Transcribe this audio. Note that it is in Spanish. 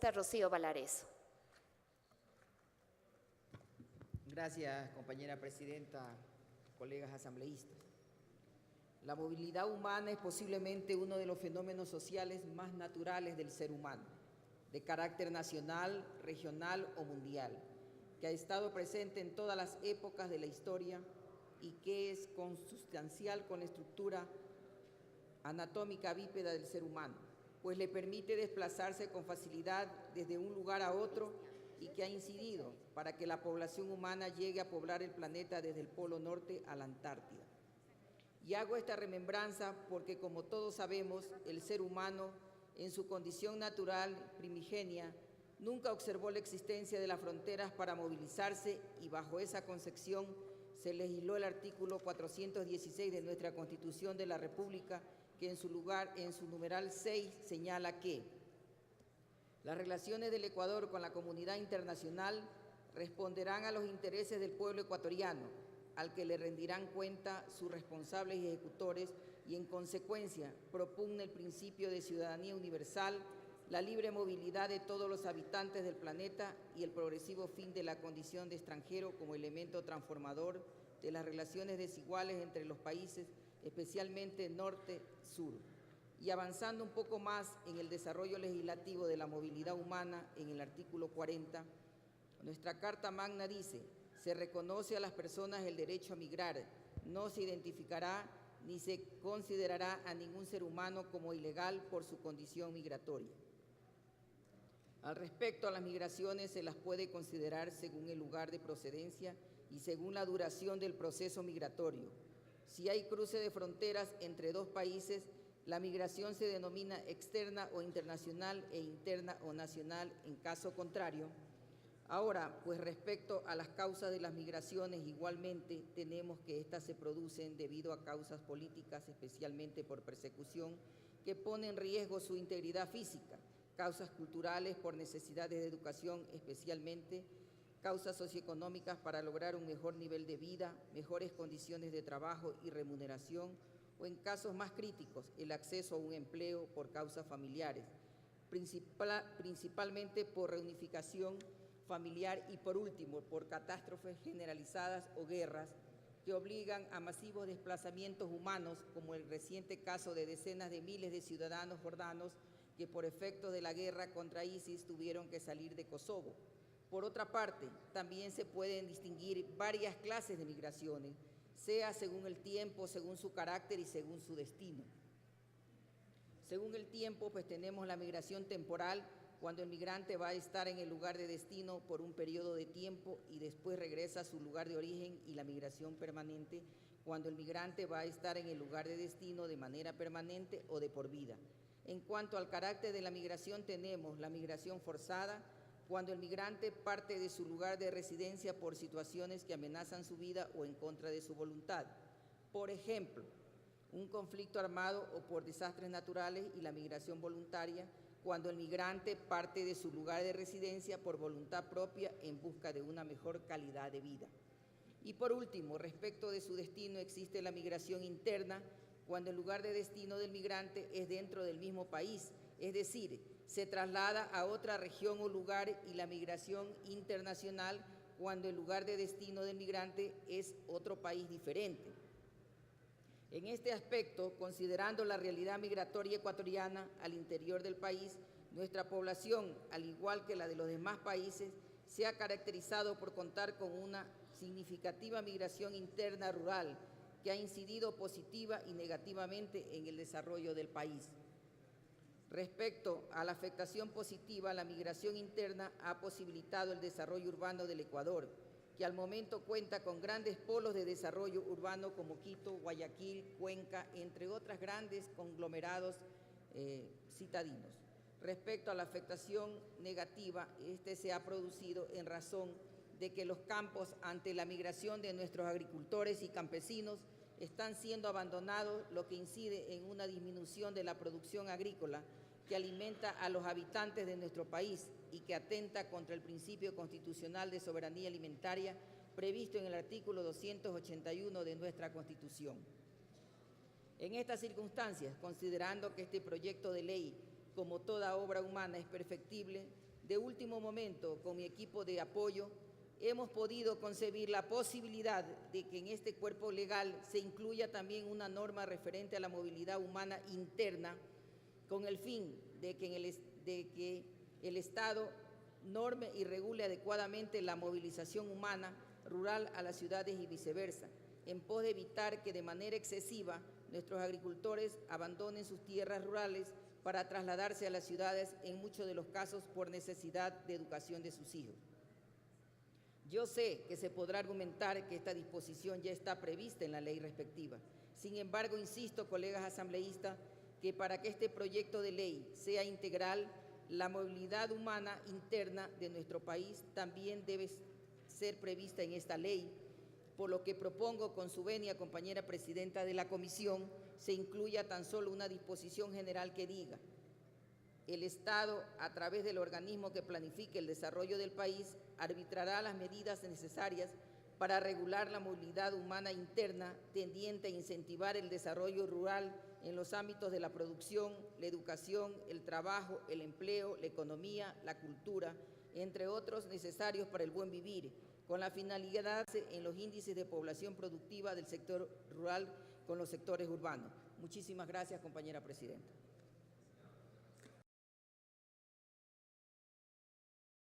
Rocío Valareso. Gracias, compañera presidenta, colegas asambleístas. La movilidad humana es posiblemente uno de los fenómenos sociales más naturales del ser humano, de carácter nacional, regional o mundial, que ha estado presente en todas las épocas de la historia y que es consustancial con la estructura anatómica bípeda del ser humano, pues le permite desplazarse con facilidad desde un lugar a otro y que ha incidido para que la población humana llegue a poblar el planeta desde el Polo Norte a la Antártida. Y hago esta remembranza porque, como todos sabemos, el ser humano, en su condición natural primigenia, nunca observó la existencia de las fronteras para movilizarse, y bajo esa concepción se legisló el artículo 416 de nuestra Constitución de la República, que en su numeral 6 señala que las relaciones del Ecuador con la comunidad internacional responderán a los intereses del pueblo ecuatoriano, al que le rendirán cuenta sus responsables y ejecutores, y en consecuencia propugna el principio de ciudadanía universal, la libre movilidad de todos los habitantes del planeta y el progresivo fin de la condición de extranjero como elemento transformador de las relaciones desiguales entre los países, especialmente norte-sur. Y avanzando un poco más en el desarrollo legislativo de la movilidad humana, en el artículo 40, nuestra Carta Magna dice: se reconoce a las personas el derecho a migrar, no se identificará ni se considerará a ningún ser humano como ilegal por su condición migratoria. Al respecto a las migraciones, se las puede considerar según el lugar de procedencia y según la duración del proceso migratorio. Si hay cruce de fronteras entre dos países, la migración se denomina externa o internacional e interna o nacional en caso contrario. Ahora, pues respecto a las causas de las migraciones, igualmente tenemos que éstas se producen debido a causas políticas, especialmente por persecución, que ponen en riesgo su integridad física, causas culturales por necesidades de educación, especialmente causas socioeconómicas para lograr un mejor nivel de vida, mejores condiciones de trabajo y remuneración, o en casos más críticos, el acceso a un empleo por causas familiares, principalmente por reunificación familiar y, por último, por catástrofes generalizadas o guerras que obligan a masivos desplazamientos humanos, como el reciente caso de decenas de miles de ciudadanos jordanos que por efectos de la guerra contra ISIS tuvieron que salir de Kosovo. Por otra parte, también se pueden distinguir varias clases de migraciones, sea según el tiempo, según su carácter y según su destino. Según el tiempo, pues tenemos la migración temporal, cuando el migrante va a estar en el lugar de destino por un periodo de tiempo y después regresa a su lugar de origen, y la migración permanente, cuando el migrante va a estar en el lugar de destino de manera permanente o de por vida. En cuanto al carácter de la migración, tenemos la migración forzada, cuando el migrante parte de su lugar de residencia por situaciones que amenazan su vida o en contra de su voluntad. Por ejemplo, un conflicto armado o por desastres naturales, y la migración voluntaria, cuando el migrante parte de su lugar de residencia por voluntad propia en busca de una mejor calidad de vida. Y por último, respecto de su destino, existe la migración interna, cuando el lugar de destino del migrante es dentro del mismo país, es decir, se traslada a otra región o lugar, y la migración internacional, cuando el lugar de destino del migrante es otro país diferente. En este aspecto, considerando la realidad migratoria ecuatoriana al interior del país, nuestra población, al igual que la de los demás países, se ha caracterizado por contar con una significativa migración interna rural que ha incidido positiva y negativamente en el desarrollo del país. Respecto a la afectación positiva, la migración interna ha posibilitado el desarrollo urbano del Ecuador, que al momento cuenta con grandes polos de desarrollo urbano como Quito, Guayaquil, Cuenca, entre otros grandes conglomerados citadinos. Respecto a la afectación negativa, este se ha producido en razón de que los campos, ante la migración de nuestros agricultores y campesinos, están siendo abandonados, lo que incide en una disminución de la producción agrícola que alimenta a los habitantes de nuestro país y que atenta contra el principio constitucional de soberanía alimentaria previsto en el artículo 281 de nuestra Constitución. En estas circunstancias, considerando que este proyecto de ley, como toda obra humana, es perfectible, de último momento, con mi equipo de apoyo, hemos podido concebir la posibilidad de que en este cuerpo legal se incluya también una norma referente a la movilidad humana interna, con el fin de que el Estado norme y regule adecuadamente la movilización humana rural a las ciudades y viceversa, en pos de evitar que de manera excesiva nuestros agricultores abandonen sus tierras rurales para trasladarse a las ciudades, en muchos de los casos por necesidad de educación de sus hijos. Yo sé que se podrá argumentar que esta disposición ya está prevista en la ley respectiva. Sin embargo, insisto, colegas asambleístas, que para que este proyecto de ley sea integral, la movilidad humana interna de nuestro país también debe ser prevista en esta ley, por lo que propongo con su venia, compañera presidenta de la comisión, se incluya tan solo una disposición general que diga: el Estado, a través del organismo que planifique el desarrollo del país, arbitrará las medidas necesarias para regular la movilidad humana interna tendiente a incentivar el desarrollo rural en los ámbitos de la producción, la educación, el trabajo, el empleo, la economía, la cultura, entre otros necesarios para el buen vivir, con la finalidad en los índices de población productiva del sector rural con los sectores urbanos. Muchísimas gracias, compañera presidenta.